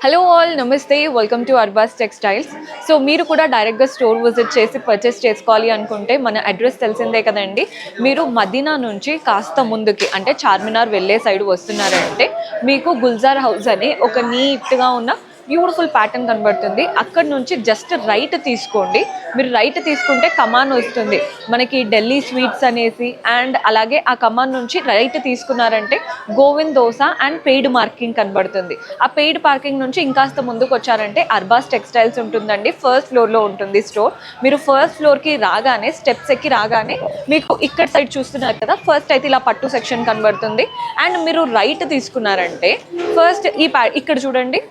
Hello all, నమస్తే, welcome to Arbaz textiles. So మీరు కూడా డైరెక్ట్గా స్టోర్ విజిట్ చేసి పర్చేస్ చేసుకోవాలి అనుకుంటే మన అడ్రస్ తెలిసిందే కదండి. మీరు మదీనా నుంచి కాస్త ముందుకి అంటే చార్మినార్ వెళ్ళే సైడ్ వస్తున్నారంటే మీకు గుల్జార్ హౌస్ అని ఒక నీట్గా ఉన్న బ్యూటిఫుల్ ప్యాటర్న్ కనబడుతుంది. అక్కడ నుంచి జస్ట్ రైట్ తీసుకోండి. మీరు రైట్ తీసుకుంటే కమాన్ వస్తుంది మనకి, ఢిల్లీ స్వీట్స్ అనేసి. అండ్ అలాగే ఆ కమాన్ నుంచి రైట్ తీసుకున్నారంటే Govind Dosa and paid marking కనబడుతుంది. ఆ పెయిడ్ పార్కింగ్ నుంచి ఇంకాస్త ముందుకు వచ్చారంటే అర్బాస్ టెక్స్టైల్స్ ఉంటుందండి. ఫస్ట్ ఫ్లోర్లో ఉంటుంది స్టోర్. మీరు ఫస్ట్ ఫ్లోర్కి రాగానే స్టెప్స్ ఎక్కి రాగానే మీకు ఇక్కడ సైడ్ చూస్తున్నారు కదా, ఫస్ట్ అయితే ఇలా పట్టు సెక్షన్ కనబడుతుంది. అండ్ మీరు రైట్ తీసుకున్నారంటే ఫస్ట్ ఇక్కడ చూడండి,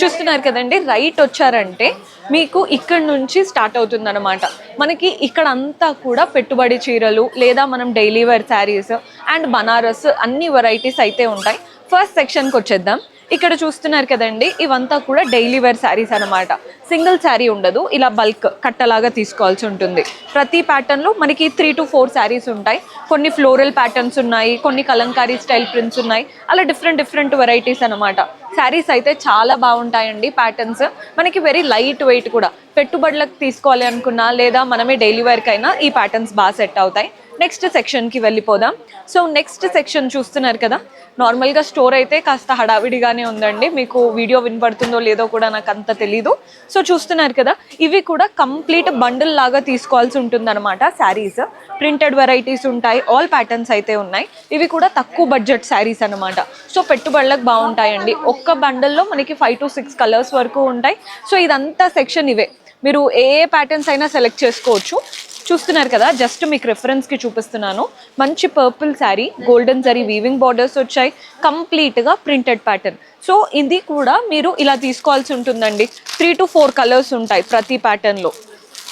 చూస్తున్నారు కదండి, రైట్ వచ్చారంటే మీకు ఇక్కడ నుంచి స్టార్ట్ అవుతుంది అనమాట. మనకి ఇక్కడ అంతా కూడా పెట్టుబడి చీరలు లేదా మనం daily wear saris and Banaras అన్ని వెరైటీస్ అయితే ఉంటాయి. ఫస్ట్ సెక్షన్కి వచ్చేద్దాం. ఇక్కడ చూస్తున్నారు కదండి, ఇవంతా కూడా డైలీ వేర్ శారీస్ అనమాట. సింగిల్ శారీ ఉండదు, ఇలా బల్క్ కట్టలాగా తీసుకోవాల్సి ఉంటుంది. ప్రతి ప్యాటర్న్లో మనకి 3 to 4 శారీస్ ఉంటాయి. కొన్ని ఫ్లోరల్ ప్యాటర్న్స్ ఉన్నాయి, కొన్ని కలంకారీ స్టైల్ ప్రింట్స్ ఉన్నాయి, అలా డిఫరెంట్ వెరైటీస్ అనమాట. శారీస్ అయితే చాలా బాగుంటాయండి. ప్యాటర్న్స్ మనకి వెరీ లైట్ వెయిట్ కూడా, పెట్టుబడులకు తీసుకోవాలి అనుకున్నా లేదా మనమే డైలీ వేర్కైనా ఈ ప్యాటర్న్స్ బాగా సెట్ అవుతాయి. నెక్స్ట్ సెక్షన్కి వెళ్ళిపోదాం. సో నెక్స్ట్ సెక్షన్ చూస్తున్నారు కదా, నార్మల్గా స్టోర్ అయితే కాస్త హడావిడిగానే ఉందండి. మీకు వీడియో వినపడుతుందో లేదో కూడా నాకు అంత తెలీదు. సో చూస్తున్నారు కదా, ఇవి కూడా కంప్లీట్ బండిల్ లాగా తీసుకోవాల్సి ఉంటుంది అనమాట. శారీస్ ప్రింటెడ్ వెరైటీస్ ఉంటాయి, ఆల్ ప్యాటర్న్స్ అయితే ఉన్నాయి. ఇవి కూడా తక్కువ బడ్జెట్ శారీస్ అనమాట. సో పెట్టుబడులకు బాగుంటాయండి. ఒక్క బండిల్లో మనకి 5 to 6 కలర్స్ వరకు ఉంటాయి. సో ఇదంతా సెక్షన్ ఇవే, మీరు ఏ ప్యాటర్న్స్ అయినా సెలెక్ట్ చేసుకోవచ్చు. చూస్తున్నారు కదా, జస్ట్ మీకు రెఫరెన్స్కి చూపిస్తున్నాను. మంచి purple sari, golden zari weaving borders వచ్చాయి, కంప్లీట్గా ప్రింటెడ్ ప్యాటర్న్. సో ఇది కూడా మీరు ఇలా తీసుకోవాల్సి ఉంటుందండి. 3 to 4 కలర్స్ ఉంటాయి ప్రతి ప్యాటర్న్లో.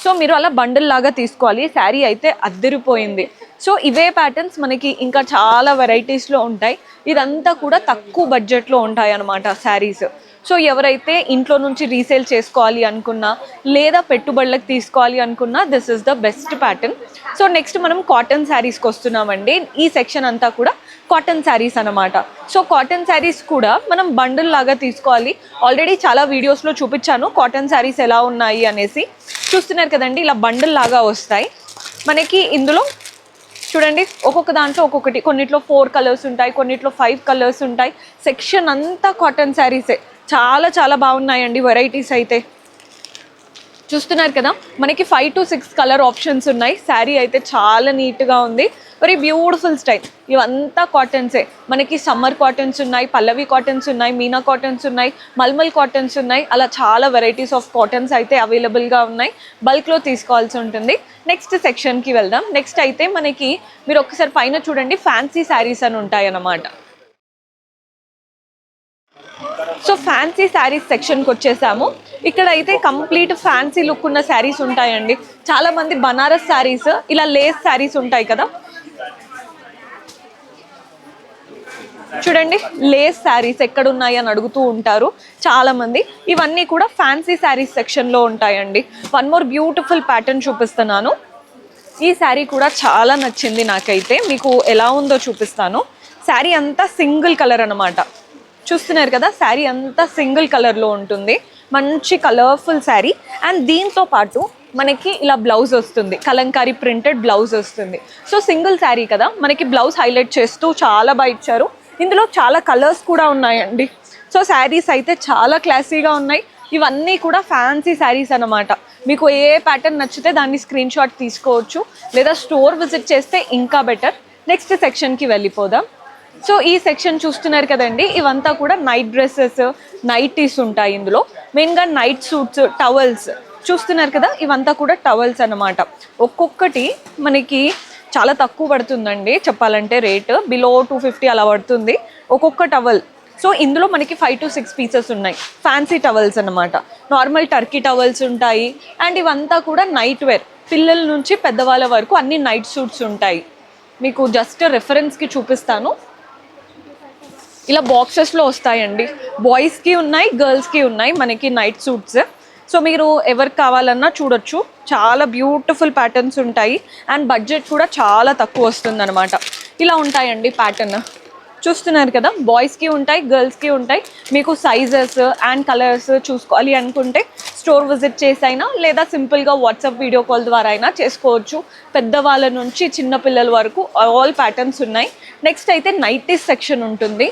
సో మీరు అలా బండిల్ లాగా తీసుకోవాలి. శారీ అయితే అద్దరిపోయింది. సో ఇవే ప్యాటర్న్స్ మనకి ఇంకా చాలా వెరైటీస్లో ఉంటాయి. ఇదంతా కూడా తక్కువ బడ్జెట్లో ఉంటాయి అన్నమాట శారీస్. సో ఎవరైతే ఇంట్లో నుంచి రీసేల్ చేసుకోవాలి అనుకున్నా లేదా పెట్టుబడులకు తీసుకోవాలి అనుకున్నా this is the best pattern. So next మనం కాటన్ శారీస్కి వస్తున్నామండి. ఈ సెక్షన్ అంతా కూడా కాటన్ శారీస్ అనమాట. సో కాటన్ శారీస్ కూడా మనం బండిల్ లాగా తీసుకోవాలి. ఆల్రెడీ చాలా వీడియోస్లో చూపించాను కాటన్ శారీస్ ఎలా ఉన్నాయి అనేసి. చూస్తున్నారు కదండి, ఇలా బండిల్ లాగా వస్తాయి మనకి. ఇందులో చూడండి, ఒక్కొక్క దాంట్లో ఒక్కొక్కటి, కొన్నిట్లో 4 కలర్స్ ఉంటాయి, కొన్నిట్లో 5 కలర్స్ ఉంటాయి. సెక్షన్ అంతా కాటన్ శారీసే. చాలా బాగున్నాయండి వెరైటీస్ అయితే. చూస్తున్నారు కదా, మనకి 5 to 6 కలర్ ఆప్షన్స్ ఉన్నాయి. శారీ అయితే చాలా నీట్గా ఉంది, వెరీ బ్యూటిఫుల్ స్టైల్. ఇవంతా కాటన్సే. మనకి సమ్మర్ కాటన్స్ ఉన్నాయి, పల్లవి కాటన్స్ ఉన్నాయి, మీనా కాటన్స్ ఉన్నాయి, మల్మల్ కాటన్స్ ఉన్నాయి. అలా చాలా వెరైటీస్ ఆఫ్ కాటన్స్ అయితే అవైలబుల్గా ఉన్నాయి. బల్క్లో తీసుకోవాల్సి ఉంటుంది. నెక్స్ట్ సెక్షన్కి వెళ్దాం. నెక్స్ట్ అయితే మనకి మీరు ఒకసారి పైన చూడండి, ఫ్యాన్సీ శారీస్ అని ఉంటాయి అన్నమాట. సో ఫ్యాన్సీ శారీస్ సెక్షన్కి వచ్చేసాము. ఇక్కడ అయితే కంప్లీట్ ఫ్యాన్సీ లుక్ ఉన్న శారీస్ ఉంటాయండి. చాలామంది బనారస్ శారీస్, ఇలా లేస్ శారీస్ ఉంటాయి కదా, చూడండి లేస్ శారీస్ ఎక్కడున్నాయి అని అడుగుతూ ఉంటారు చాలామంది. ఇవన్నీ కూడా ఫ్యాన్సీ శారీస్ సెక్షన్లో ఉంటాయండి. వన్ మోర్ బ్యూటిఫుల్ ప్యాటర్న్ చూపిస్తున్నాను. ఈ శారీ కూడా చాలా నచ్చింది నాకైతే. మీకు ఎలా ఉందో చూపిస్తాను. శారీ అంతా సింగిల్ కలర్ అనమాట. చూస్తున్నారు కదా, శారీ అంతా సింగిల్ కలర్లో ఉంటుంది. మంచి కలర్ఫుల్ శారీ. అండ్ దీంతో పాటు మనకి ఇలా బ్లౌజ్ వస్తుంది, కలంకారీ ప్రింటెడ్ బ్లౌజ్ వస్తుంది. సో సింగిల్ శారీ కదా, మనకి బ్లౌజ్ హైలైట్ చేస్తూ చాలా బాగా ఇచ్చారు. ఇందులో చాలా కలర్స్ కూడా ఉన్నాయండి. సో శారీస్ అయితే చాలా క్లాసీగా ఉన్నాయి. ఇవన్నీ కూడా ఫ్యాన్సీ శారీస్ అనమాట. మీకు ఏ ప్యాటర్న్ నచ్చితే దాన్ని స్క్రీన్ షాట్ తీసుకోవచ్చు, లేదా స్టోర్ విజిట్ చేస్తే ఇంకా బెటర్. నెక్స్ట్ సెక్షన్కి వెళ్ళిపోదాం. సో ఈ సెక్షన్ చూస్తున్నారు కదండి, ఇవంతా కూడా నైట్ డ్రెస్సెస్, నైటీస్ ఉంటాయి. ఇందులో మెయిన్గా నైట్ సూట్స్, టవల్స్ చూస్తున్నారు కదా, ఇవంతా కూడా టవల్స్ అన్నమాట. ఒక్కొక్కటి మనకి చాలా తక్కువ పడుతుందండి చెప్పాలంటే, రేట్ బిలో 250 అలా పడుతుంది ఒక్కొక్క టవల్. సో ఇందులో మనకి 5 to 6 పీసెస్ ఉన్నాయి. ఫ్యాన్సీ టవల్స్ అన్నమాట. నార్మల్ టర్కీ టవల్స్ ఉంటాయి. అండ్ ఇవంతా కూడా నైట్ వేర్, పిల్లల నుంచి పెద్దవాళ్ళ వరకు అన్ని నైట్ సూట్స్ ఉంటాయి. మీకు జస్ట్ రెఫరెన్స్కి చూపిస్తాను. ఇలా బాక్సెస్లో వస్తాయండి. బాయ్స్కి ఉన్నాయి, గర్ల్స్కి ఉన్నాయి మనకి నైట్ సూట్స్. సో మీరు ఎవరికి కావాలన్నా చూడొచ్చు. చాలా బ్యూటిఫుల్ ప్యాటర్న్స్ ఉంటాయి. అండ్ బడ్జెట్ కూడా చాలా తక్కువ వస్తుంది అనమాట. ఇలా ఉంటాయండి ప్యాటర్న్. చూస్తున్నారు కదా, బాయ్స్కి ఉంటాయి, గర్ల్స్కి ఉంటాయి. మీకు సైజెస్ అండ్ కలర్స్ చూసుకోవాలి అనుకుంటే స్టోర్ విజిట్ చేసైనా లేదా సింపుల్గా వాట్సాప్ వీడియో కాల్ ద్వారా అయినా చేసుకోవచ్చు. పెద్దవాళ్ళ నుంచి చిన్న పిల్లల వరకు ఆల్ ప్యాటర్న్స్ ఉన్నాయి. నెక్స్ట్ అయితే నైటీస్ సెక్షన్ ఉంటుంది.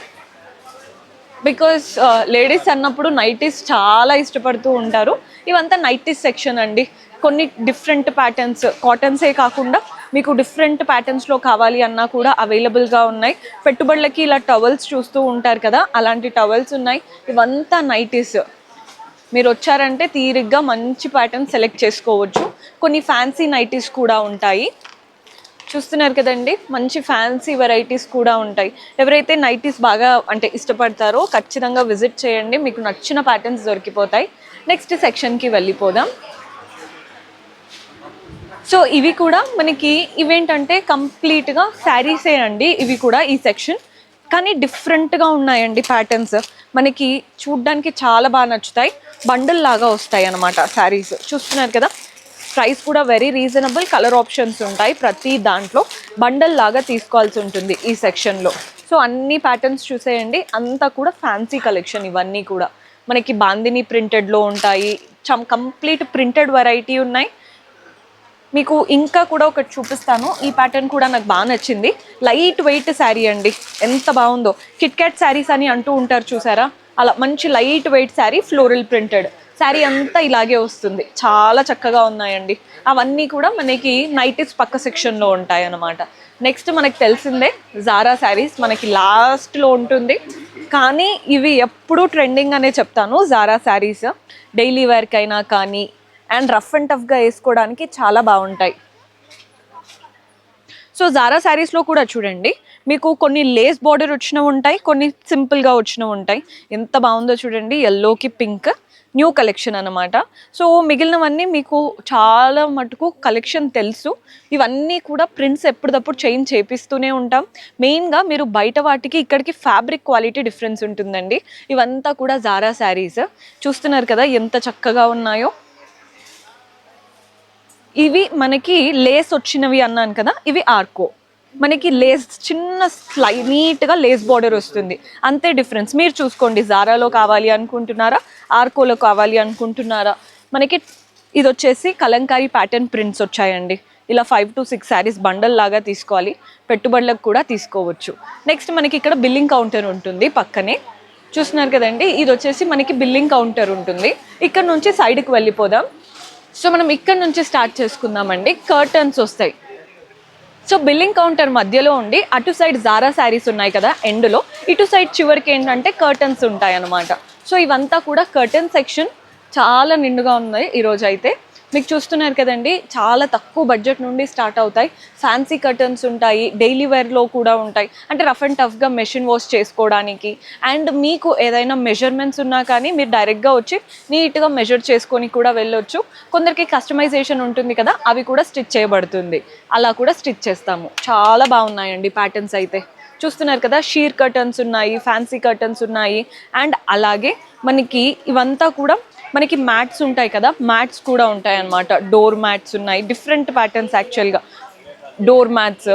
బికాస్ లేడీస్ అన్నప్పుడు నైటీస్ చాలా ఇష్టపడుతూ ఉంటారు. ఇవంతా నైటీస్ సెక్షన్ అండి. కొన్ని డిఫరెంట్ ప్యాటర్న్స్, కాటన్సే కాకుండా మీకు డిఫరెంట్ ప్యాటర్న్స్లో కావాలి అన్నా కూడా అవైలబుల్గా ఉన్నాయి. పెట్టుబడులకి ఇలా టవల్స్ చూస్తూ ఉంటారు కదా, అలాంటి టవల్స్ ఉన్నాయి. ఇవంతా నైటీస్. మీరు వచ్చారంటే తీరిగ్గా మంచి ప్యాటర్న్ సెలెక్ట్ చేసుకోవచ్చు. కొన్ని ఫ్యాన్సీ నైటీస్ కూడా ఉంటాయి. చూస్తున్నారు కదండి, మంచి ఫ్యాన్సీ వెరైటీస్ కూడా ఉంటాయి. ఎవరైతే నైటీస్ బాగా అంటే ఇష్టపడతారో ఖచ్చితంగా విజిట్ చేయండి, మీకు నచ్చిన ప్యాటర్న్స్ దొరికిపోతాయి. నెక్స్ట్ సెక్షన్కి వెళ్ళిపోదాం. సో ఇవి కూడా మనకి ఇవేంటంటే కంప్లీట్గా శారీసే అండి. ఇవి కూడా ఈ సెక్షన్ కానీ డిఫరెంట్గా ఉన్నాయండి ప్యాటర్న్స్. మనకి చూడ్డానికి చాలా బాగా నచ్చుతాయి. బండిల్ లాగా వస్తాయి అన్నమాట శారీస్. చూస్తున్నారు కదా, ప్రైస్ కూడా వెరీ రీజనబుల్. కలర్ ఆప్షన్స్ ఉంటాయి ప్రతి దాంట్లో. బండల్ లాగా తీసుకోవాల్సి ఉంటుంది ఈ సెక్షన్లో. సో అన్ని ప్యాటర్న్స్ చూసేయండి, అంతా కూడా ఫ్యాన్సీ కలెక్షన్. ఇవన్నీ కూడా మనకి బాందిని ప్రింటెడ్లో ఉంటాయి. కంప్లీట్ ప్రింటెడ్ వెరైటీ ఉన్నాయి. మీకు ఇంకా కూడా ఒకటి చూపిస్తాను. ఈ ప్యాటర్న్ కూడా నాకు బాగా నచ్చింది. లైట్ వెయిట్ శారీ అండి, ఎంత బాగుందో. కిట్ క్యాట్ శారీస్ అని అంటూ ఉంటారు చూసారా, అలా మంచి light weight sari, floral printed sari అంతా ఇలాగే వస్తుంది. చాలా చక్కగా ఉన్నాయండి. అవన్నీ కూడా మనకి నైటీస్ పక్క సెక్షన్లో ఉంటాయి అన్నమాట. నెక్స్ట్ మనకి తెలిసిందే జారా శారీస్ మనకి లాస్ట్లో ఉంటుంది. కానీ ఇవి ఎప్పుడూ ట్రెండింగ్ అనే చెప్తాను. జారా శారీస్ డైలీ వేర్కైనా కానీ అండ్ రఫ్ అండ్ టఫ్గా వేసుకోవడానికి చాలా బాగుంటాయి. సో జారా శారీస్లో కూడా చూడండి, మీకు కొన్ని లేస్ బార్డర్ వచ్చినవి ఉంటాయి, కొన్ని సింపుల్గా వచ్చినవి ఉంటాయి. ఎంత బాగుందో చూడండి, ఎల్లోకి పింక్, న్యూ కలెక్షన్ అన్నమాట. సో మిగిలినవన్నీ మీకు చాలా మటుకు కలెక్షన్ తెలుసు. ఇవన్నీ కూడా ప్రింట్స్ ఎప్పటికప్పుడు చేంజ్ చేపిస్తూనే ఉంటాం. మెయిన్గా మీరు బయట వాటికి ఇక్కడికి ఫ్యాబ్రిక్ క్వాలిటీ డిఫరెన్స్ ఉంటుందండి. ఇవంతా కూడా జారా శారీస్. చూస్తున్నారు కదా ఎంత చక్కగా ఉన్నాయో. ఇవి మనకి లేస్ వచ్చినవి అన్నాను కదా, ఇవి ఆర్కో. మనకి లేస్ చిన్న నీట్గా లేస్ బార్డర్ వస్తుంది, అంతే డిఫరెన్స్. మీరు చూసుకోండి, జారాలో కావాలి అనుకుంటున్నారా, ఆర్కోలో కావాలి అనుకుంటున్నారా. మనకి ఇది వచ్చేసి కలంకారీ ప్యాటర్న్ ప్రింట్స్ వచ్చాయండి. ఇలా 5 to 6 శారీస్ బండల్ లాగా తీసుకోవాలి, పెట్టుబడులకు కూడా తీసుకోవచ్చు. నెక్స్ట్ మనకి ఇక్కడ బిల్లింగ్ కౌంటర్ ఉంటుంది పక్కనే. చూస్తున్నారు కదండి, ఇది వచ్చేసి మనకి బిల్లింగ్ కౌంటర్ ఉంటుంది. ఇక్కడ నుంచి సైడ్కి వెళ్ళిపోదాం. సో మనం ఇక్కడ నుంచి స్టార్ట్ చేసుకుందామండి. కర్టన్స్ వస్తాయి. సో బిల్లింగ్ కౌంటర్ మధ్యలో ఉండి అటు సైడ్ జారా శారీస్ ఉన్నాయి కదా ఎండ్లో, ఇటు సైడ్ చివరికి ఏంటంటే కర్టన్స్ ఉంటాయి అన్నమాట. సో ఇవంతా కూడా కర్టన్ సెక్షన్. చాలా నిండుగా ఉన్నాయి ఈరోజు అయితే. మీకు చూస్తున్నారు కదండి, చాలా తక్కువ బడ్జెట్ నుండి స్టార్ట్ అవుతాయి. ఫ్యాన్సీ కర్టన్స్ ఉంటాయి, డైలీ వేర్లో కూడా ఉంటాయి. అంటే రఫ్ అండ్ టఫ్గా మెషిన్ వాష్ చేసుకోవడానికి. అండ్ మీకు ఏదైనా మెజర్మెంట్స్ ఉన్నా కానీ మీరు డైరెక్ట్గా వచ్చి నీట్గా మెజర్ చేసుకొని కూడా వెళ్ళొచ్చు. కొందరికి కస్టమైజేషన్ ఉంటుంది కదా, అవి కూడా స్టిచ్ చేయబడుతుంది, అలా కూడా స్టిచ్ చేస్తాము. చాలా బాగున్నాయండి ప్యాటర్న్స్ అయితే. చూస్తున్నారు కదా, షీర్ కర్టన్స్ ఉన్నాయి, ఫ్యాన్సీ కర్టన్స్ ఉన్నాయి. అండ్ అలాగే మనకి ఇవంతా కూడా మనకి మ్యాట్స్ ఉంటాయి కదా, మ్యాట్స్ కూడా ఉంటాయి అన్నమాట. డోర్ మ్యాట్స్ ఉన్నాయి, డిఫరెంట్ ప్యాటర్న్స్ యాక్చువల్గా డోర్ మ్యాట్స్.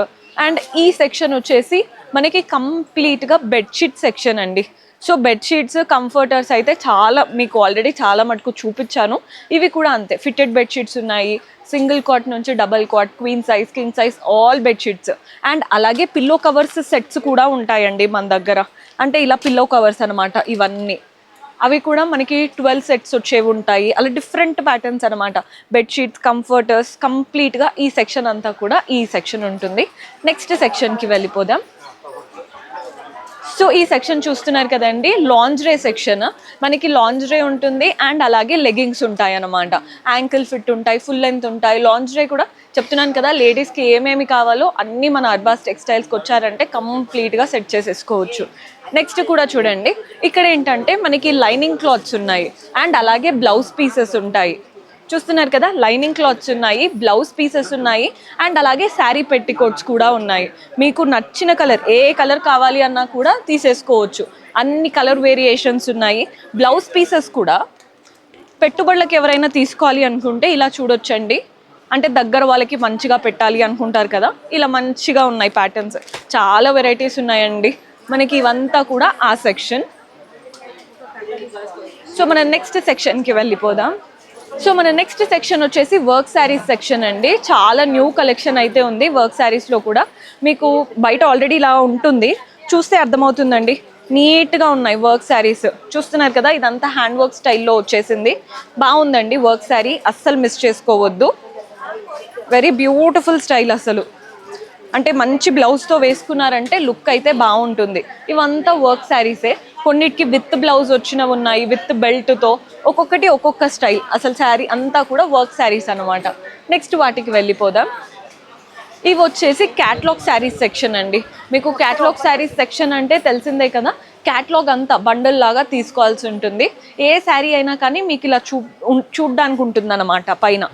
అండ్ ఈ సెక్షన్ వచ్చేసి మనకి కంప్లీట్గా బెడ్షీట్ సెక్షన్ అండి. సో బెడ్షీట్స్, కంఫర్టర్స్ అయితే చాలా మీకు ఆల్రెడీ చాలా మటుకు చూపించాను. ఇవి కూడా అంతే, ఫిట్టెడ్ బెడ్షీట్స్ ఉన్నాయి. సింగిల్ కాట్ నుంచి double cot, queen size, king size, all bedsheets. And అలాగే పిల్లో కవర్స్ సెట్స్ కూడా ఉంటాయండి మన దగ్గర. అంటే ఇలా పిల్లో కవర్స్ అనమాట ఇవన్నీ. అవి కూడా మనకి 12 సెట్స్ వచ్చేవి ఉంటాయి. అలా డిఫరెంట్ ప్యాటర్న్స్ అనమాట. బెడ్షీట్స్, కంఫర్టర్స్, కంప్లీట్గా ఈ సెక్షన్ అంతా కూడా ఈ సెక్షన్ ఉంటుంది. నెక్స్ట్ సెక్షన్కి వెళ్ళిపోదాం. సో ఈ సెక్షన్ చూస్తున్నారు కదండి, లాంజ్రే సెక్షన్. మనకి లాంజ్రే ఉంటుంది అండ్ అలాగే లెగ్గింగ్స్ ఉంటాయి అన్నమాట. యాంకిల్ ఫిట్ ఉంటాయి, ఫుల్ లెంత్ ఉంటాయి. లాంజ్రే కూడా చెప్తున్నాను కదా, లేడీస్కి ఏమేమి కావాలో అన్నీ మన అర్బాస్ టెక్స్టైల్స్కి వచ్చారంటే కంప్లీట్గా సెట్ చేసేసుకోవచ్చు. నెక్స్ట్ కూడా చూడండి, ఇక్కడ ఏంటంటే మనకి లైనింగ్ క్లాత్స్ ఉన్నాయి అండ్ అలాగే బ్లౌజ్ పీసెస్ ఉంటాయి. చూస్తున్నారు కదా, లైనింగ్ క్లాత్స్ ఉన్నాయి, బ్లౌజ్ పీసెస్ ఉన్నాయి అండ్ అలాగే శారీ పెట్టికోట్స్ కూడా ఉన్నాయి. మీకు నచ్చిన కలర్, ఏ కలర్ కావాలి అన్నా కూడా తీసేసుకోవచ్చు. అన్ని కలర్ వేరియేషన్స్ ఉన్నాయి. బ్లౌజ్ పీసెస్ కూడా పెట్టుబడులకు ఎవరైనా తీసుకోవాలి అనుకుంటే ఇలా చూడొచ్చండి. అంటే దగ్గర వాళ్ళకి మంచిగా పెట్టాలి అనుకుంటారు కదా, ఇలా మంచిగా ఉన్నాయి ప్యాటర్న్స్. చాలా వెరైటీస్ ఉన్నాయండి. మనకి ఇవంతా కూడా ఆ సెక్షన్. సో మన నెక్స్ట్ సెక్షన్కి వెళ్ళిపోదాం. సో మన నెక్స్ట్ సెక్షన్ వచ్చేసి వర్క్ శారీస్ సెక్షన్ అండి. చాలా న్యూ కలెక్షన్ అయితే ఉంది వర్క్ శారీస్లో కూడా. మీకు బయట ఆల్రెడీ ఇలా ఉంటుంది, చూస్తే అర్థమవుతుందండి. నీట్గా ఉన్నాయి వర్క్ శారీస్, చూస్తున్నారు కదా. ఇదంతా హ్యాండ్ వర్క్ స్టైల్లో వచ్చేసింది. బాగుందండి వర్క్ శారీ, అస్సలు మిస్ చేసుకోవద్దు. వెరీ బ్యూటిఫుల్ స్టైల్ అసలు. అంటే మంచి బ్లౌజ్తో వేసుకున్నారంటే లుక్ అయితే బాగుంటుంది. ఇవంతా వర్క్ శారీసే. కొన్నిటికి విత్ బ్లౌజ్ వచ్చినవి ఉన్నాయి, విత్ బెల్ట్తో. ఒక్కొక్కటి ఒక్కొక్క స్టైల్. అసలు శారీ అంతా కూడా వర్క్ శారీస్ అనమాట. నెక్స్ట్ వాటికి వెళ్ళిపోదాం. ఇవి వచ్చేసి క్యాట్లాగ్ శారీస్ సెక్షన్ అండి. మీకు క్యాట్లాగ్ శారీస్ సెక్షన్ అంటే తెలిసిందే కదా. క్యాట్లాగ్ అంతా బండల్ లాగా తీసుకోవాల్సి ఉంటుంది. ఏ శారీ అయినా కానీ మీకు ఇలా చూడ్డానికి ఉంటుంది అన్నమాట. పైన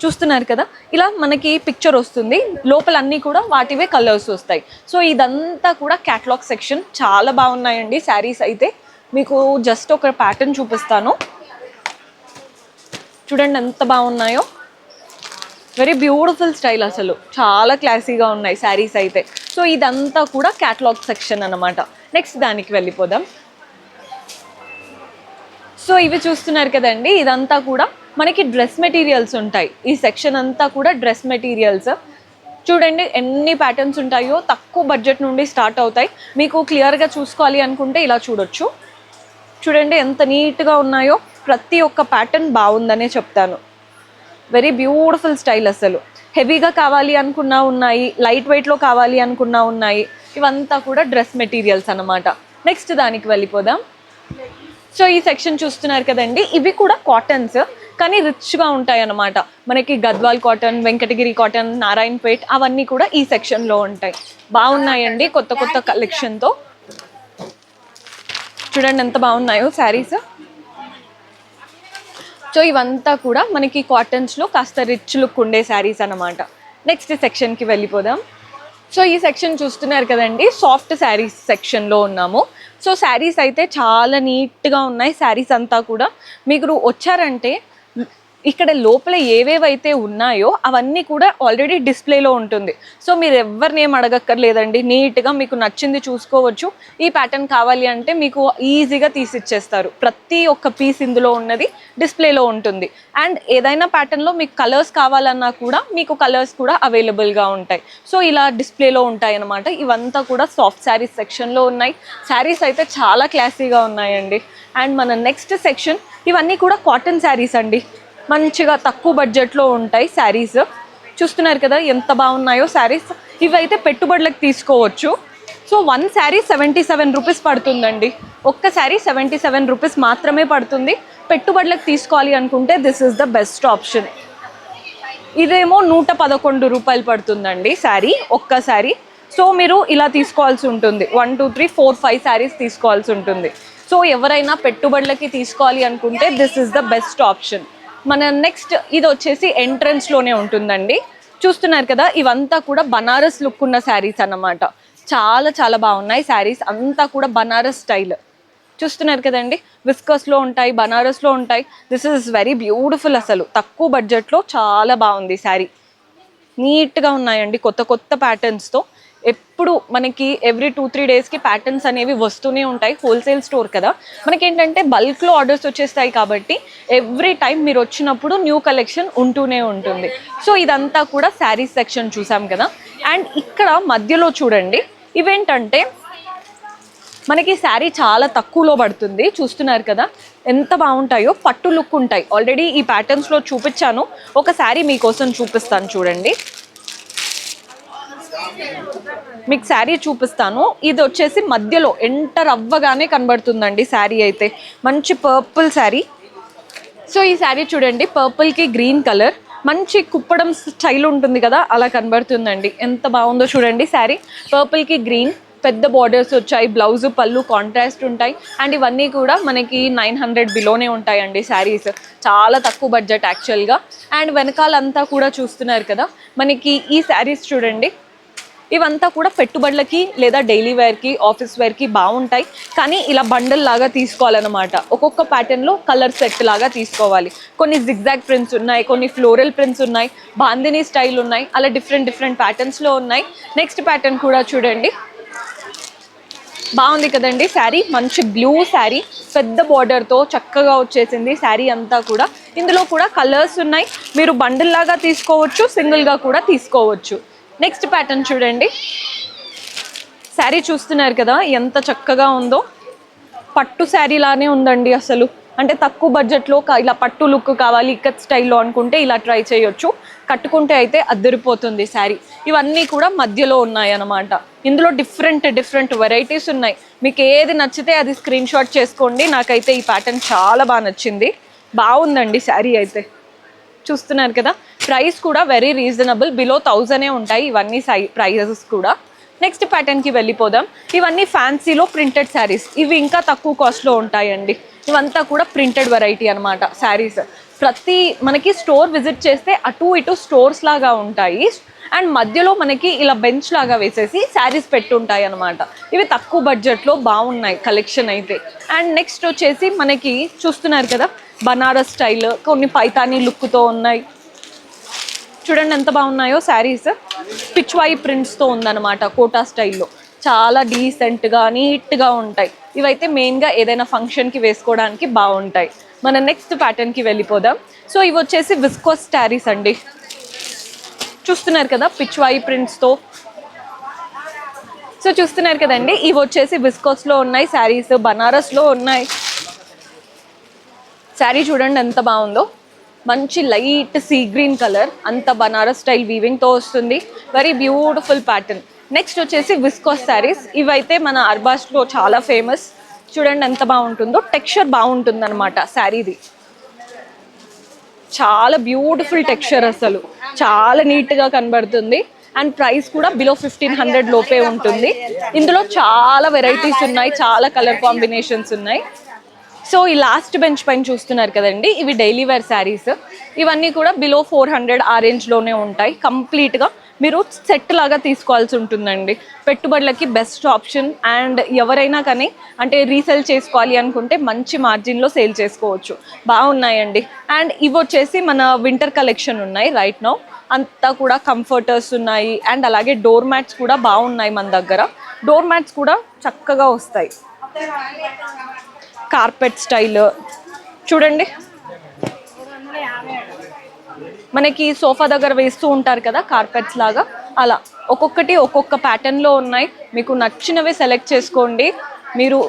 చూస్తున్నారు కదా, ఇలా మనకి పిక్చర్ వస్తుంది. లోపల అన్నీ కూడా వాటివే కలర్స్ వస్తాయి. సో ఇదంతా కూడా క్యాట్లాగ్ సెక్షన్. చాలా బాగున్నాయండి శారీస్ అయితే. మీకు జస్ట్ ఒక ప్యాటర్న్ చూపిస్తాను, చూడండి ఎంత బాగున్నాయో. వెరీ బ్యూటిఫుల్ స్టైల్, అసలు చాలా క్లాసీగా ఉన్నాయి శారీస్ అయితే. సో ఇదంతా కూడా క్యాటలాగ్ సెక్షన్ అన్నమాట. నెక్స్ట్ దానికి వెళ్ళిపోదాం. సో ఇవి చూస్తున్నారు కదండి, ఇదంతా కూడా మనకి డ్రెస్ మెటీరియల్స్ ఉంటాయి. ఈ సెక్షన్ అంతా కూడా డ్రెస్ మెటీరియల్స్. చూడండి ఎన్ని ప్యాటర్న్స్ ఉంటాయో, తక్కువ బడ్జెట్ నుండి స్టార్ట్ అవుతాయి. మీకు క్లియర్గా చూసుకోవాలి అనుకుంటే ఇలా చూడొచ్చు. చూడండి ఎంత నీట్గా ఉన్నాయో. ప్రతి ఒక్క ప్యాటర్న్ బాగుందనే చెప్తాను. వెరీ బ్యూటిఫుల్ స్టైల్ అసలు. హెవీగా కావాలి అనుకున్నా ఉన్నాయి, లైట్ వెయిట్లో కావాలి అనుకున్నా ఉన్నాయి. ఇవంతా కూడా డ్రెస్ మెటీరియల్స్ అన్నమాట. నెక్స్ట్ దానికి వెళ్ళిపోదాం. సో ఈ సెక్షన్ చూస్తున్నారు కదండి, ఇవి కూడా కాటన్స్, కానీ రిచ్గా ఉంటాయి అన్నమాట. మనకి గద్వాల్ కాటన్, వెంకటగిరి కాటన్, నారాయణపేట్ అవన్నీ కూడా ఈ సెక్షన్లో ఉంటాయి. బాగున్నాయండి కొత్త కొత్త కలెక్షన్తో. చూడండి ఎంత బాగున్నాయో శారీస్. సో ఇవంతా కూడా మనకి కాటన్స్లో కాస్త రిచ్ లుక్ ఉండే శారీస్ అన్నమాట. నెక్స్ట్ సెక్షన్కి వెళ్ళిపోదాం. సో ఈ సెక్షన్ చూస్తున్నారు కదండి, సాఫ్ట్ శారీస్ సెక్షన్లో ఉన్నాము. సో శారీస్ అయితే చాలా నీట్గా ఉన్నాయి. శారీస్ అంతా కూడా మీకు వచ్చారంటే ఇక్కడ లోపల ఏవేవైతే ఉన్నాయో అవన్నీ కూడా ఆల్రెడీ డిస్ప్లేలో ఉంటుంది. సో మీరు ఎవరిని ఏం అడగక్కర్లేదండి, నీట్గా మీకు నచ్చింది చూసుకోవచ్చు. ఈ ప్యాటర్న్ కావాలి అంటే మీకు ఈజీగా తీసిచ్చేస్తారు. ప్రతి ఒక్క పీస్ ఇందులో ఉన్నది డిస్ప్లేలో ఉంటుంది. అండ్ ఏదైనా ప్యాటర్న్లో మీకు కలర్స్ కావాలన్నా కూడా మీకు కలర్స్ కూడా అవైలబుల్గా ఉంటాయి. సో ఇలా డిస్ప్లేలో ఉంటాయి అన్నమాట. ఇవంతా కూడా సాఫ్ట్ శారీస్ సెక్షన్లో ఉన్నాయి. శారీస్ అయితే చాలా క్లాసీగా ఉన్నాయండి. అండ్ మన నెక్స్ట్ సెక్షన్, ఇవన్నీ కూడా కాటన్ శారీస్ అండి. మంచిగా తక్కువ బడ్జెట్లో ఉంటాయి శారీస్. చూస్తున్నారు కదా ఎంత బాగున్నాయో శారీస్. ఇవైతే పెట్టుబడులకు తీసుకోవచ్చు. సో 1 శారీ 77 రూపీస్ పడుతుందండి. ఒక్క శారీ 77 రూపీస్ మాత్రమే పడుతుంది. పెట్టుబడులకు తీసుకోవాలి అనుకుంటే this is the best option. ఇదేమో 111 రూపాయలు పడుతుందండి శారీ, ఒక్క శారీ. సో మీరు ఇలా తీసుకోవాల్సి ఉంటుంది. 1 2 3 4 5 శారీస్ తీసుకోవాల్సి ఉంటుంది. సో ఎవరైనా పెట్టుబడులకి తీసుకోవాలి అనుకుంటే this is the best option. మన నెక్స్ట్ ఇది వచ్చేసి ఎంట్రన్స్లోనే ఉంటుందండి. చూస్తున్నారు కదా, ఇవంతా కూడా బనారస్ లుక్ ఉన్న శారీస్ అన్నమాట. చాలా చాలా బాగున్నాయి శారీస్ అంతా కూడా బనారస్ స్టైల్. చూస్తున్నారు కదండి, విస్కస్లో ఉంటాయి, బనారస్లో ఉంటాయి. This is very beautiful. అసలు తక్కువ బడ్జెట్లో చాలా బాగుంది శారీ. నీట్గా ఉన్నాయండి కొత్త కొత్త ప్యాటర్న్స్తో. ఎప్పుడు మనకి ఎవ్రీ 2-3 డేస్కి ప్యాటర్న్స్ అనేవి వస్తూనే ఉంటాయి. హోల్సేల్ స్టోర్ కదా, మనకేంటంటే బల్క్లో ఆర్డర్స్ వచ్చేస్తాయి కాబట్టి ఎవ్రీ టైం మీరు వచ్చినప్పుడు న్యూ కలెక్షన్ ఉంటూనే ఉంటుంది. సో ఇదంతా కూడా శారీస్ సెక్షన్ చూసాం కదా. అండ్ ఇక్కడ మధ్యలో చూడండి, ఇవేంటంటే మనకి శారీ చాలా తక్కువలో పడుతుంది. చూస్తున్నారు కదా ఎంత బాగుంటాయో, పట్టు లుక్ ఉంటాయి. ఆల్రెడీ ఈ ప్యాటర్న్స్లో చూపించాను, ఒక శారీ మీకోసం చూపిస్తాను చూడండి. మీకు శారీ చూపిస్తాను. ఇది వచ్చేసి మధ్యలో ఎంటర్ అవ్వగానే కనబడుతుందండి శారీ అయితే. మంచి పర్పుల్ శారీ. సో ఈ శారీ చూడండి, పర్పుల్కి గ్రీన్ కలర్, మంచి కుప్పడం స్టైల్ ఉంటుంది కదా, అలా కనబడుతుందండి. ఎంత బాగుందో చూడండి శారీ. పర్పుల్కి గ్రీన్, పెద్ద బార్డర్స్ వచ్చాయి, బ్లౌజ్ పళ్ళు కాంట్రాస్ట్ ఉంటాయి. అండ్ ఇవన్నీ కూడా మనకి 900 బిలోనే ఉంటాయండి శారీస్. చాలా తక్కువ బడ్జెట్ యాక్చువల్గా. అండ్ వెనకాలంతా కూడా చూస్తున్నారు కదా, మనకి ఈ శారీస్ చూడండి, ఇవంతా కూడా పెట్టుబడులకి లేదా డైలీ వేర్కి, ఆఫీస్ వేర్కి బాగుంటాయి. కానీ ఇలా బండల్ లాగా తీసుకోవాలన్నమాట. ఒక్కొక్క ప్యాటర్న్లో కలర్ సెట్ లాగా తీసుకోవాలి. కొన్ని జిగ్జాగ్ ప్రింట్స్ ఉన్నాయి, కొన్ని ఫ్లోరల్ ప్రింట్స్ ఉన్నాయి, బాందినీ స్టైల్ ఉన్నాయి, అలా డిఫరెంట్ డిఫరెంట్ ప్యాటర్న్స్లో ఉన్నాయి. నెక్స్ట్ ప్యాటర్న్ కూడా చూడండి. బాగుంది కదండి శారీ, మంచి బ్లూ శారీ, పెద్ద బార్డర్తో చక్కగా వచ్చేసింది శారీ అంతా కూడా. ఇందులో కూడా కలర్స్ ఉన్నాయి, మీరు బండిల్ లాగా తీసుకోవచ్చు, సింగిల్గా కూడా తీసుకోవచ్చు. నెక్స్ట్ ప్యాటర్న్ చూడండి. శారీ చూస్తున్నారు కదా ఎంత చక్కగా ఉందో, పట్టు శారీ లానే ఉందండి అసలు. అంటే తక్కువ బడ్జెట్లో ఇలా పట్టు లుక్ కావాలి ఇక్కత్ స్టైల్లో అనుకుంటే ఇలా ట్రై చేయొచ్చు. కట్టుకుంటే అయితే అద్దరిపోతుంది శారీ. ఇవన్నీ కూడా మధ్యలో ఉన్నాయి అన్నమాట. ఇందులో డిఫరెంట్ వెరైటీస్ ఉన్నాయి. మీకు ఏది నచ్చితే అది స్క్రీన్ షాట్ చేసుకోండి. నాకైతే ఈ ప్యాటర్న్ చాలా బాగా నచ్చింది, బాగుందండి శారీ అయితే. చూస్తున్నారు కదా, ప్రైస్ కూడా వెరీ రీజనబుల్, బిలో 1000 ఉంటాయి ఇవన్నీ ప్రైజెస్ కూడా. నెక్స్ట్ ప్యాటర్న్కి వెళ్ళిపోదాం. ఇవన్నీ ఫ్యాన్సీలో ప్రింటెడ్ శారీస్, ఇవి ఇంకా తక్కువ కాస్ట్లో ఉంటాయండి. ఇవంతా కూడా ప్రింటెడ్ వెరైటీ అనమాట శారీస్. మనకి స్టోర్ విజిట్ చేస్తే అటు ఇటు స్టోర్స్ లాగా ఉంటాయి, అండ్ మధ్యలో మనకి ఇలా బెంచ్ లాగా వేసేసి శారీస్ పెట్టుంటాయి అనమాట. ఇవి తక్కువ బడ్జెట్లో బాగున్నాయి కలెక్షన్ అయితే. అండ్ నెక్స్ట్ వచ్చేసి మనకి చూస్తున్నారు కదా బనారస్ స్టైల్, కొన్ని పైతానీ లుక్తో ఉన్నాయి. చూడండి ఎంత బాగున్నాయో శారీస్. పిచ్వాయి ప్రింట్స్తో ఉందన్నమాట, కోటా స్టైల్లో. చాలా డీసెంట్గా నీట్గా ఉంటాయి. ఇవైతే మెయిన్గా ఏదైనా ఫంక్షన్కి వేసుకోవడానికి బాగుంటాయి. మన నెక్స్ట్ ప్యాటర్న్కి వెళ్ళిపోదాం. సో ఇవి వచ్చేసి విస్కోస్ శారీస్ అండి. చూస్తున్నారు కదా పిచ్వాయి ప్రింట్స్తో. సో చూస్తున్నారు కదండి, ఇవి వచ్చేసి విస్కోస్లో ఉన్నాయి శారీస్, బనారస్లో ఉన్నాయి. శారీ చూడండి ఎంత బాగుందో, మంచి లైట్ సీ గ్రీన్ కలర్, అంత బనారస్ స్టైల్ వీవింగ్తో వస్తుంది. Very beautiful pattern. నెక్స్ట్ వచ్చేసి విస్కోస్ శారీస్. ఇవైతే మన అర్బాస్లో చాలా ఫేమస్. చూడండి ఎంత బాగుంటుందో, టెక్స్చర్ బాగుంటుంది అనమాట శారీది. చాలా బ్యూటిఫుల్ టెక్స్చర్, అసలు చాలా నీట్గా కనబడుతుంది. అండ్ ప్రైస్ కూడా బిలో 1500 లోపే ఉంటుంది. ఇందులో చాలా వెరైటీస్ ఉన్నాయి, చాలా కలర్ కాంబినేషన్స్ ఉన్నాయి. సో ఈ లాస్ట్ బెంచ్ పైన చూస్తున్నారు కదండి, ఇవి డైలీ వేర్ శారీస్. ఇవన్నీ కూడా బిలో 400 ఆ రేంజ్లోనే ఉంటాయి. కంప్లీట్గా మీరు సెట్ లాగా తీసుకోవాల్సి ఉంటుందండి. పెట్టుబడులకి బెస్ట్ ఆప్షన్. అండ్ ఎవరైనా కానీ అంటే రీసేల్ చేసుకోవాలి అనుకుంటే మంచి మార్జిన్లో సేల్ చేసుకోవచ్చు. బాగున్నాయండి. అండ్ ఇవి వచ్చేసి మన వింటర్ కలెక్షన్ ఉన్నాయి రైట్ నౌ. అంతా కూడా కంఫర్టర్స్ ఉన్నాయి, అండ్ అలాగే డోర్ మ్యాట్స్ కూడా బాగున్నాయి మన దగ్గర. డోర్ మ్యాట్స్ కూడా చక్కగా వస్తాయి, కార్పెట్ స్టైల్. చూడండి, మనకి సోఫా దగ్గర వేస్తూ ఉంటారు కదా కార్పెట్స్ లాగా, అలా ఒక్కొక్కటి ఒక్కొక్క ప్యాటర్న్లో ఉన్నాయి. మీకు నచ్చినవి సెలెక్ట్ చేసుకోండి. మీరు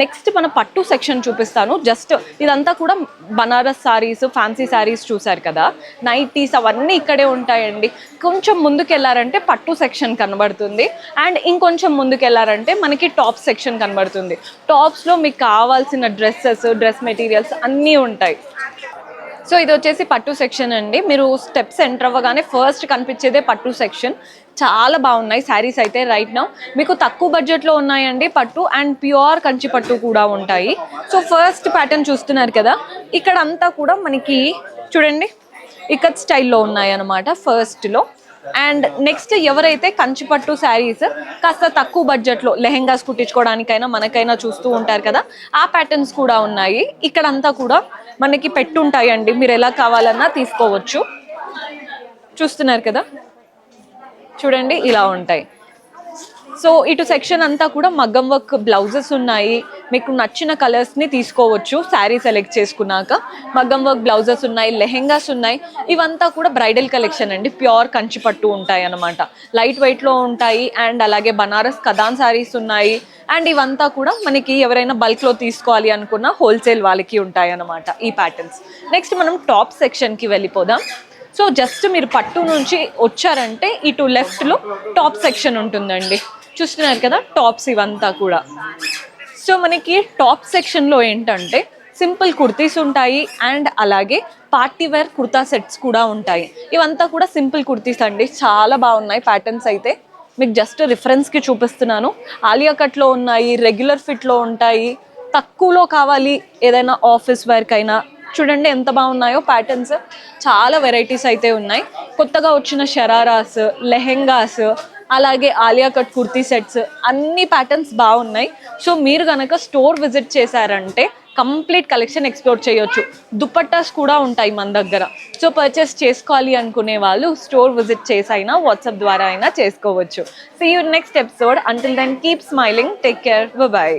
నెక్స్ట్ మన పట్టు సెక్షన్ చూపిస్తాను. జస్ట్ ఇదంతా కూడా బనారస్ శారీస్, ఫ్యాన్సీ శారీస్ చూసారు కదా, నైటీస్ అవన్నీ ఇక్కడే ఉంటాయండి. కొంచెం ముందుకు వెళ్ళారంటే పట్టు సెక్షన్ కనబడుతుంది, అండ్ ఇంకొంచెం ముందుకు వెళ్ళారంటే మనకి టాప్ సెక్షన్ కనబడుతుంది. టాప్స్లో మీకు కావాల్సిన డ్రెస్ మెటీరియల్స్ అన్నీ ఉంటాయి. సో ఇది వచ్చేసి పట్టు సెక్షన్ అండి. మీరు స్టెప్స్ ఎంటర్ అవ్వగానే ఫస్ట్ కనిపించేదే పట్టు సెక్షన్. చాలా బాగున్నాయి శారీస్ అయితే రైట్ నౌ. మీకు తక్కువ బడ్జెట్లో ఉన్నాయండి పట్టు, అండ్ ప్యూర్ కంచి పట్టు కూడా ఉంటాయి. సో ఫస్ట్ ప్యాటర్న్ చూస్తున్నారు కదా, ఇక్కడ అంతా కూడా మనకి చూడండి ఇక్కత్ స్టైల్లో ఉన్నాయి అన్నమాట ఫస్ట్లో. అండ్ నెక్స్ట్ ఎవరైతే కంచిపట్టు శారీస్ కాస్త తక్కువ బడ్జెట్లో లెహెంగాస్ కుట్టించుకోవడానికైనా మనకైనా చూస్తూ ఉంటారు కదా, ఆ ప్యాటర్న్స్ కూడా ఉన్నాయి. ఇక్కడంతా కూడా మనకి పెట్టుంటాయండి, మీరు ఎలా కావాలన్నా తీసుకోవచ్చు. చూస్తున్నారు కదా, చూడండి ఇలా ఉంటాయి. సో ఇటు సెక్షన్ అంతా కూడా మగ్గం వర్క్ బ్లౌజెస్ ఉన్నాయి. మీకు నచ్చిన కలర్స్ని తీసుకోవచ్చు శారీ సెలెక్ట్ చేసుకున్నాక. మగ్గం వర్క్ బ్లౌజెస్ ఉన్నాయి, లెహెంగాస్ ఉన్నాయి. ఇవంతా కూడా బ్రైడల్ కలెక్షన్ అండి, ప్యూర్ కంచిపట్టు ఉంటాయి అన్నమాట. లైట్ వెయిట్లో ఉంటాయి. అండ్ అలాగే బనారస్ కదాన్ శారీస్ ఉన్నాయి. అండ్ ఇవంతా కూడా మనకి ఎవరైనా బల్క్లో తీసుకోవాలి అనుకున్న హోల్సేల్ వాళ్ళకి ఉంటాయి అన్నమాట ఈ ప్యాటర్న్స్. నెక్స్ట్ మనం టాప్ సెక్షన్కి వెళ్ళిపోదాం. సో జస్ట్ మీరు పట్టు నుంచి వచ్చారంటే ఇటు లెఫ్ట్లో టాప్ సెక్షన్ ఉంటుందండి. చూస్తున్నారు కదా టాప్స్ ఇవంతా కూడా. సో మనకి టాప్ సెక్షన్లో ఏంటంటే సింపుల్ కుర్తీస్ ఉంటాయి, అండ్ అలాగే పార్టీ వేర్ కుర్తా సెట్స్ కూడా ఉంటాయి. ఇవంతా కూడా సింపుల్ కుర్తీస్ అండి, చాలా బాగున్నాయి ప్యాటర్న్స్ అయితే. మీకు జస్ట్ రిఫరెన్స్కి చూపిస్తున్నాను. ఆలియా కట్లో ఉన్నాయి, రెగ్యులర్ ఫిట్లో ఉంటాయి. తక్కువలో కావాలి ఏదైనా ఆఫీస్ వేర్కైనా, చూడండి ఎంత బాగున్నాయో ప్యాటర్న్స్. చాలా వెరైటీస్ అయితే ఉన్నాయి. కొత్తగా వచ్చిన షరారాస్, లెహెంగాస్, అలాగే ఆలియా కట్ కుర్తీ సెట్స్, అన్ని ప్యాటర్న్స్ బాగున్నాయి. సో మీరు కనుక స్టోర్ విజిట్ చేశారంటే కంప్లీట్ కలెక్షన్ ఎక్స్ప్లోర్ చేయొచ్చు. దుపట్టాస్ కూడా ఉంటాయి మన దగ్గర. సో పర్చేస్ చేసుకోవాలి అనుకునే వాళ్ళు స్టోర్ విజిట్ చేసి అయినా వాట్సాప్ ద్వారా అయినా చేసుకోవచ్చు. See you next episode. Until then keep smiling, take care, by.